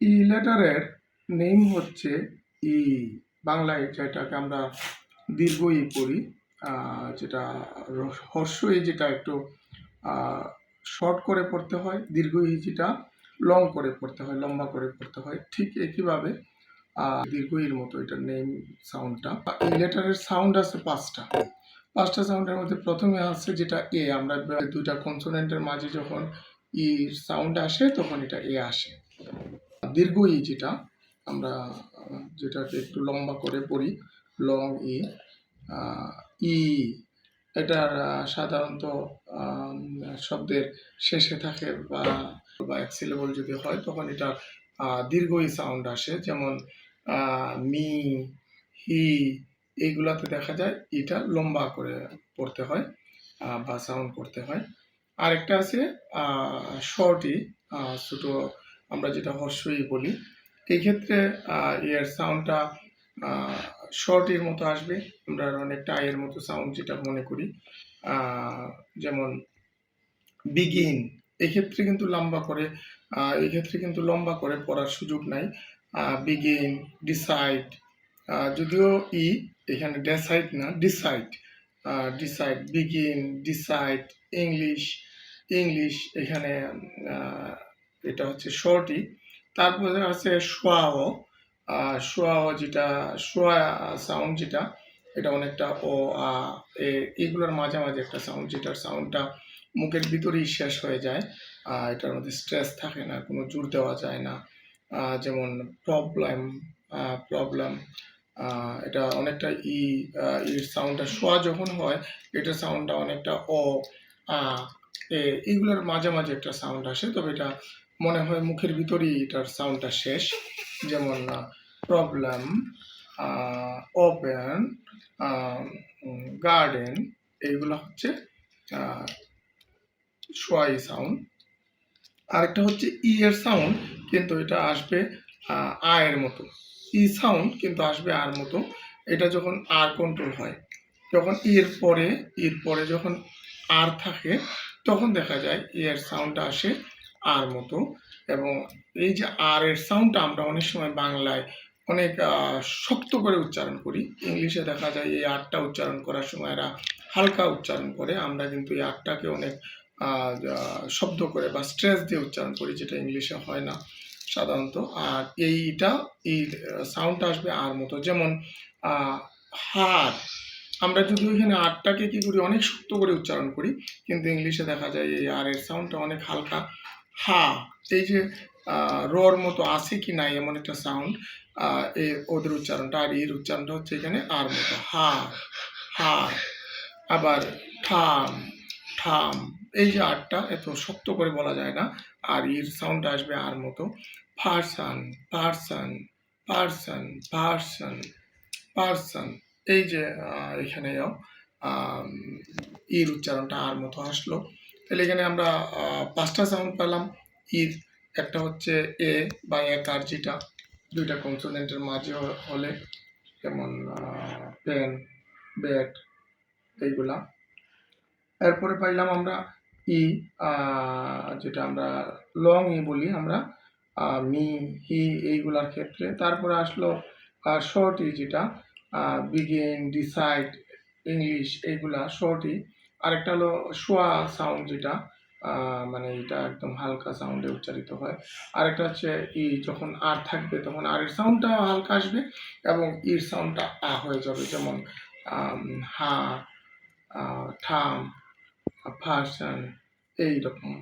ই লেটারের name হচ্ছে ই। বাংলায় যেটাকে আমরা দীর্ঘ ই পড়ি, যেটা হর্ষ ই যেটা একটু শর্ট করে পড়তে হয়, দীর্ঘ ই যেটা লং করে পড়তে হয়, লম্বা করে পড়তে হয়, ঠিক একইভাবে দীর্ঘ ইর মতো এটার নেম সাউন্ডটা। ই লেটারের সাউন্ড আছে পাঁচটা সাউন্ডের মধ্যে প্রথমে আছে যেটা এ। আমরা দুইটা কনসোনেন্টের মাঝে যখন ই সাউন্ড আসে তখন এটা এ আসে। দীর্ঘ ই যেটা আমরা যেটাকে একটু লম্বা করে পড়ি, লং ই, ই এটার সাধারণত শব্দের শেষে থাকে বা এক সিলেবল যদি হয় তখন এটা দীর্ঘ ই সাউন্ড আসে। যেমন মি, হি, এইগুলাতে দেখা যায় এটা লম্বা করে পড়তে হয় বা সাউন্ড করতে হয়। আরেকটা আছে শর্ট ই, ছোট আমরা যেটা হর্ষ ই বলি। এই ক্ষেত্রে এর সাউন্ডটা শর্ট এর মতো আসবে, আমরা অনেকটা এর মতো সাউন্ড যেটা মনে করি। যেমন বিগিন, এক্ষেত্রে কিন্তু লম্বা করে পড়ার সুযোগ নাই। বিগিন, ডিসাইড, যদিও ই এখানে ডেসাইড না, ডিসাইড, বিগিন, ডিসাইড, ইংলিশ এখানে এটা হচ্ছে শর্ট ই। তারপরে আছে শোয়াও যেটা শোয়া সাউন্ড যেটা, এটা অনেকটা ও এগুলোর মাঝামাঝি একটা সাউন্ড, যেটার সাউন্ডটা মুখের ভিতরেই শেষ হয়ে যায়। এটার মধ্যে স্ট্রেস থাকে না, কোনো জোর দেওয়া যায় না। যেমন প্রবলেম, এটা অনেকটা এর সাউন্ডটা শোয়া যখন হয় এটা সাউন্ডটা অনেকটা ও এইগুলোর মাঝামাঝি একটা সাউন্ড আসে, তবে এটা মনে হয় মুখের ভিতরেই এটার সাউন্ডটা শেষ। যেমন প্রবলেম, ওপেন, গার্ডেন, এইগুলো হচ্ছে সোয়াই সাউন্ড। আরেকটা হচ্ছে ই এর সাউন্ড, কিন্তু এটা আসবে এর মতো। ই সাউন্ড কিন্তু আসবে আর মতো। এটা যখন আর কন্ট্রোল হয়, যখন এর পরে যখন আর থাকে তখন দেখা যায় এর সাউন্ডটা আসে আর মতো। এবং এই যে আর এর সাউন্ডটা আমরা অনেক সময় বাংলায় অনেক শক্ত করে উচ্চারণ করি, ইংলিশে দেখা যায় এই আরটা উচ্চারণ করার সময় এরা হালকা উচ্চারণ করে। আমরা কিন্তু এই আরটাকে অনেক শব্দ করে বা স্ট্রেস দিয়ে উচ্চারণ করি, যেটা ইংলিশে হয় না সাধারণত। আর এই সাউন্ডটা আসবে আর মতো। যেমন হার, আমরা যদি ওইখানে আরটাকে কি করি অনেক শক্ত করে উচ্চারণ করি, কিন্তু ইংলিশে দেখা যায় এই আর এর সাউন্ডটা অনেক হালকা। এই যে রর মতো আছে কি নাই এমন একটা সাউন্ড, ওদের উচ্চারণটা, আর এর উচ্চারণটা হচ্ছে এখানে আর মতো, হা। আবার ঠাম, এই যে আরটা এত শক্ত করে বলা যায় না, আর এর সাউন্ডটা আসবে আর মতো। পার্সন, এই যে এখানেও ইর উচ্চারণটা আর মতো আসলো। তাহলে এখানে আমরা পাঁচটা সাউন্ড পেলাম ইর। একটা হচ্ছে এ বা একার, যেটা দুইটা কনসোনেন্টের মাঝে হলে, যেমন পেন, ব্যাট, এইগুলা। এরপরে পাইলাম আমরা ই, যেটা আমরা লং ই বলি আমরা, মি, হি, এইগুলার ক্ষেত্রে। তারপরে আসলো শর্ট ই, যেটা বিগিন, ডিসাইড, ইংলিশ, এইগুলা শর্ট ই। আরেকটা হলো শোয়া সাউন্ড, যেটা মানে এটা একদম হালকা সাউন্ডে উচ্চারিত হয়। আরেকটা হচ্ছে ই, যখন আর থাকবে তখন আর এর সাউন্ডটা হালকা আসবে এবং ইর সাউন্ডটা হয়ে যাবে। যেমন হা, ঠাম, ভার্সন, এইরকম।